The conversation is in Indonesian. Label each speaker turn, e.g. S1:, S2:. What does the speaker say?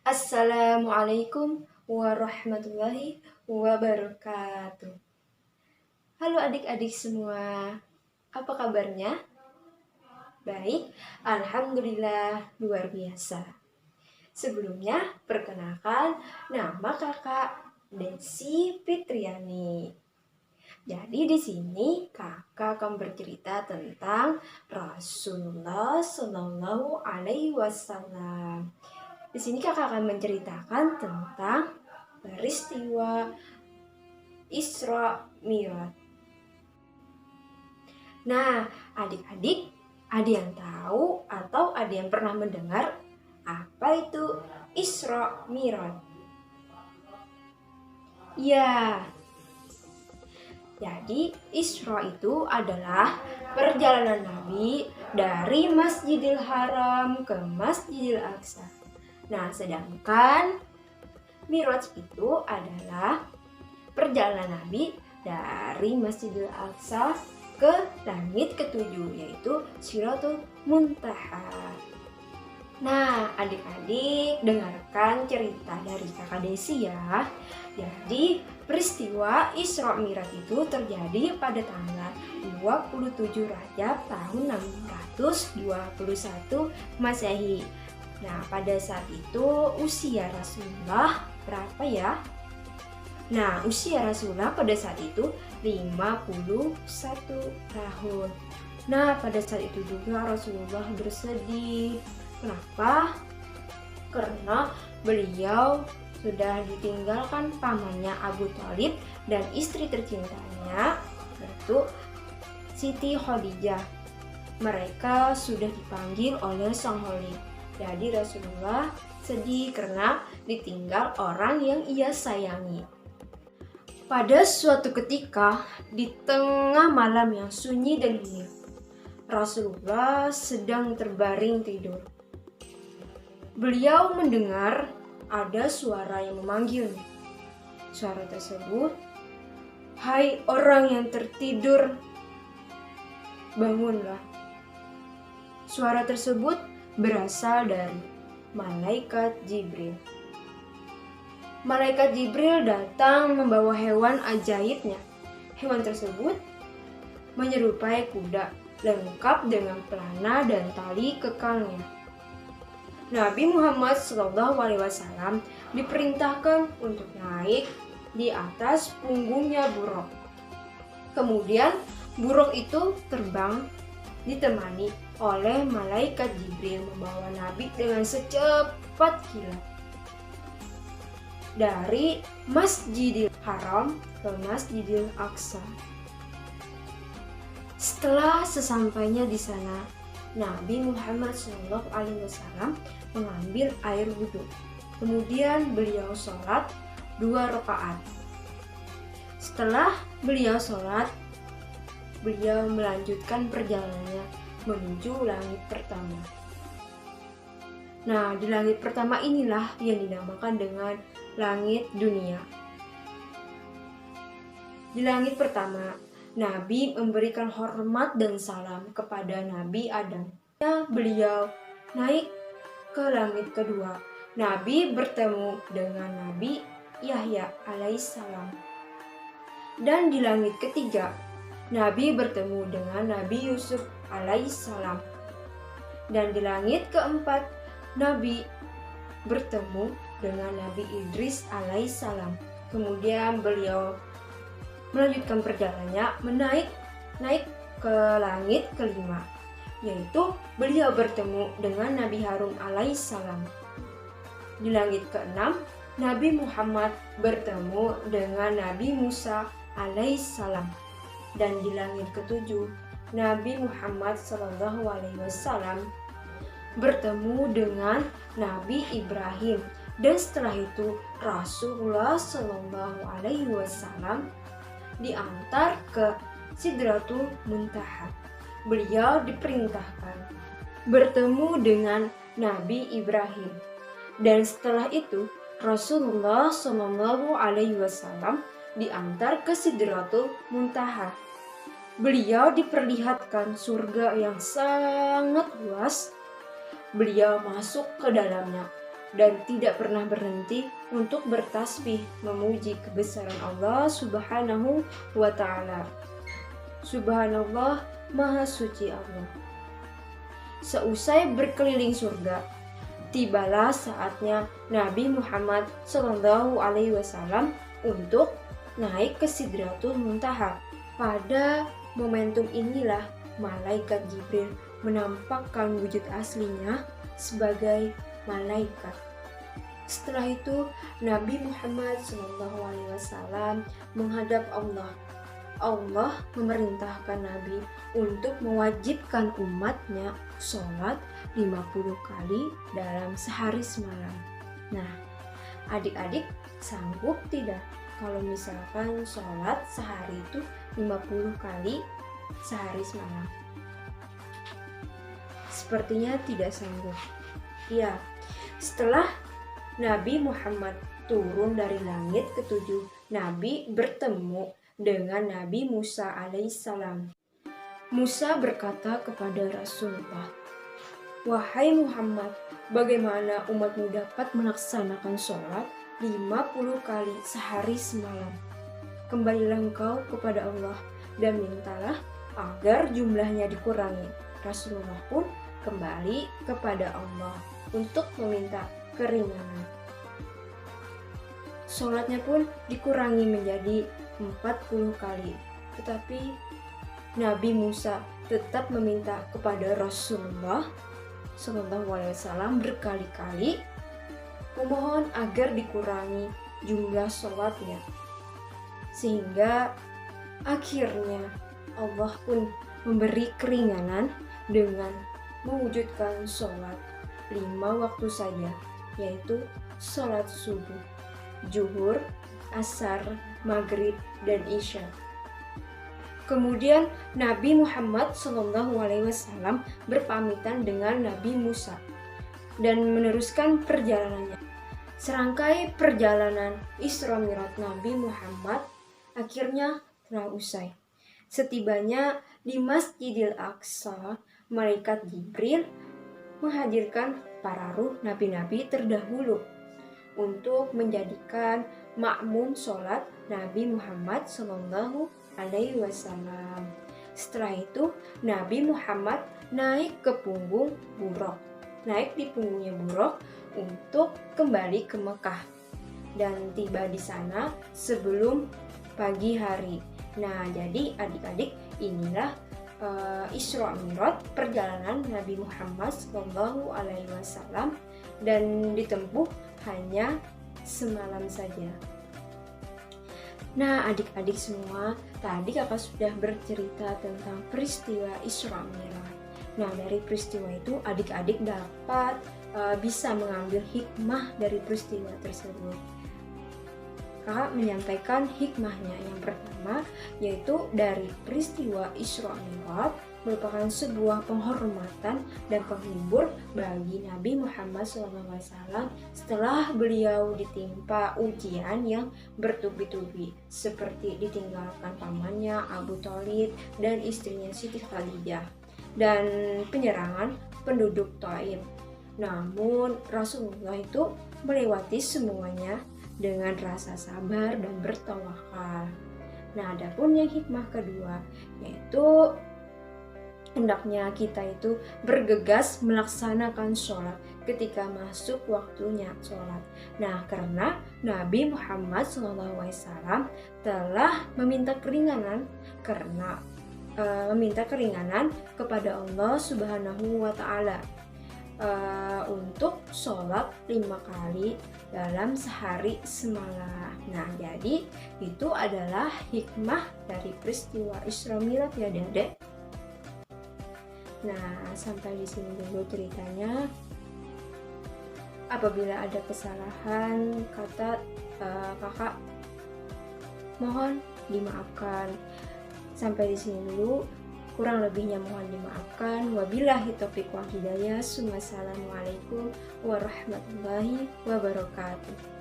S1: Assalamualaikum warahmatullahi wabarakatuh. Halo adik-adik semua, apa kabarnya? Baik, alhamdulillah luar biasa. Sebelumnya, perkenalkan nama kakak Desi Fitriani. Jadi di sini kakak akan bercerita tentang Rasulullah Shallallahu Alaihi Wasallam. Di sini kakak akan menceritakan tentang peristiwa Isra Mi'raj. Nah, adik-adik, ada yang tahu atau ada yang pernah mendengar apa itu Isra Mi'raj? Ya, jadi Isra itu adalah perjalanan Nabi dari Masjidil Haram ke Masjidil Aqsa. Nah, sedangkan Mi'raj itu adalah perjalanan Nabi dari Masjidil Aqsa ke langit ketujuh, yaitu Sidratul Muntaha. Nah, adik-adik dengarkan cerita dari kakak Desi ya. Jadi, peristiwa Isra Mi'raj itu terjadi pada tanggal 27 Rajab tahun 621 Masehi. Nah, pada saat itu usia Rasulullah berapa ya? Nah, usia Rasulullah pada saat itu 51 tahun. Nah, pada saat itu juga Rasulullah bersedih. Kenapa? Karena beliau sudah ditinggalkan pamannya Abu Thalib dan istri tercintanya, yaitu Siti Khadijah. Mereka sudah dipanggil oleh Sang Khalid. Jadi Rasulullah sedih karena ditinggal orang yang ia sayangi. Pada suatu ketika, di tengah malam yang sunyi dan hening, Rasulullah sedang terbaring tidur. Beliau mendengar ada suara yang memanggil. Suara tersebut, "Hai orang yang tertidur, bangunlah." Suara tersebut berasal dari Malaikat Jibril. Malaikat Jibril datang membawa hewan ajaibnya. Hewan tersebut menyerupai kuda, lengkap dengan pelana dan tali kekalnya. Nabi Muhammad SAW diperintahkan untuk naik di atas punggungnya buruk. Kemudian buruk itu terbang ditemani oleh Malaikat Jibril membawa Nabi dengan secepat kilat dari Masjidil Haram ke Masjidil Aqsa. Setelah sesampainya di sana, Nabi Muhammad SAW mengambil air wudhu. Kemudian beliau sholat 2 rakaat. Setelah beliau sholat, beliau melanjutkan perjalanannya menuju langit pertama. Nah, di langit pertama inilah yang dinamakan dengan langit dunia. Di langit pertama, Nabi memberikan hormat dan salam kepada Nabi Adam. Beliau naik ke langit kedua. Nabi bertemu dengan Nabi Yahya alaihissalam. Dan di langit ketiga, Nabi bertemu dengan Nabi Yusuf alaihissalam. Dan di langit keempat, Nabi bertemu dengan Nabi Idris alaihissalam. Kemudian beliau melanjutkan perjalanannya naik ke langit kelima, yaitu beliau bertemu dengan Nabi Harun alaihissalam. Di langit keenam, Nabi Muhammad bertemu dengan Nabi Musa alaihissalam. Dan di langit ketujuh, Nabi Muhammad SAW bertemu dengan Nabi Ibrahim. Dan setelah itu Rasulullah SAW diantar ke Sidratul Muntaha. Beliau diperintahkan bertemu dengan Nabi Ibrahim. Dan setelah itu Rasulullah SAW diantar ke Sidratul Muntaha. Beliau diperlihatkan surga yang sangat luas. Beliau masuk ke dalamnya. dan tidak pernah berhenti untuk bertasbih memuji kebesaran Allah Subhanahu wa Ta'ala. Subhanallah, Maha Suci Allah. Seusai berkeliling surga, tibalah saatnya Nabi Muhammad SAW untuk naik ke Sidratul Muntaha. Pada momentum inilah malaikat Jibril menampakkan wujud aslinya sebagai malaikat. Setelah itu Nabi Muhammad SAW menghadap Allah. Allah memerintahkan Nabi untuk mewajibkan umatnya sholat 50 kali dalam sehari semalam. Nah, adik-adik sanggup tidak kalau misalkan sholat sehari itu 50 kali sehari semalam? Sepertinya tidak sanggup. Ya, setelah Nabi Muhammad turun dari langit ketujuh, Nabi bertemu dengan Nabi Musa alaihissalam. Musa berkata kepada Rasulullah, "Wahai Muhammad, bagaimana umatmu dapat melaksanakan sholat 50 kali sehari semalam? Kembalilah engkau kepada Allah dan mintalah agar jumlahnya dikurangi." Rasulullah pun kembali kepada Allah untuk meminta keringanan. Sholatnya pun dikurangi menjadi 40 kali. Tetapi Nabi Musa tetap meminta kepada Rasulullah SAW berkali-kali memohon agar dikurangi jumlah sholatnya. Sehingga akhirnya Allah pun memberi keringanan dengan mewujudkan sholat 5 waktu saja, yaitu sholat subuh, zuhur, asar, maghrib, dan isya. Kemudian Nabi Muhammad SAW berpamitan dengan Nabi Musa dan meneruskan perjalanannya. Serangkai perjalanan Isra Mi'raj Nabi Muhammad akhirnya telah usai. Setibanya di Masjidil Aqsa, malaikat Jibril menghadirkan para ruh nabi-nabi terdahulu untuk menjadikan makmum sholat Nabi Muhammad SAW. Setelah itu Nabi Muhammad naik ke punggung Buraq, naik di punggungnya Buraq untuk kembali ke Mekah dan tiba di sana sebelum pagi hari. Nah, jadi adik-adik, inilah Isra Mi'raj perjalanan Nabi Muhammad SAW dan ditempuh hanya semalam saja. Nah, adik-adik semua, tadi kakak sudah bercerita tentang peristiwa Isra Mi'raj. Nah, dari peristiwa itu adik-adik dapat bisa mengambil hikmah dari peristiwa tersebut. Kakak menyampaikan hikmahnya. Yang pertama, yaitu dari peristiwa Isra Mi'raj merupakan sebuah penghormatan dan penghibur bagi Nabi Muhammad SAW setelah beliau ditimpa ujian yang bertubi-tubi, seperti ditinggalkan pamannya Abu Thalib dan istrinya Siti Khadijah, dan penyerangan penduduk Thaif. Namun Rasulullah itu melewati semuanya dengan rasa sabar dan bertawakal. Nah, adapun yang hikmah kedua, yaitu hendaknya kita itu bergegas melaksanakan sholat ketika masuk waktunya sholat. Nah, karena Nabi Muhammad SAW telah meminta keringanan kepada Allah Subhanahu wa Ta'ala untuk sholat 5 kali dalam sehari semalam. Nah, jadi itu adalah hikmah dari peristiwa Isra Mi'raj ya Dedek. Nah, sampai di sini dulu ceritanya. Apabila ada kesalahan kata kakak, mohon dimaafkan. Sampai di sini dulu. Kurang lebihnya mohon dimaafkan. Wabillahi taufiq wal hidayah. Wassalamualaikum warahmatullahi wabarakatuh.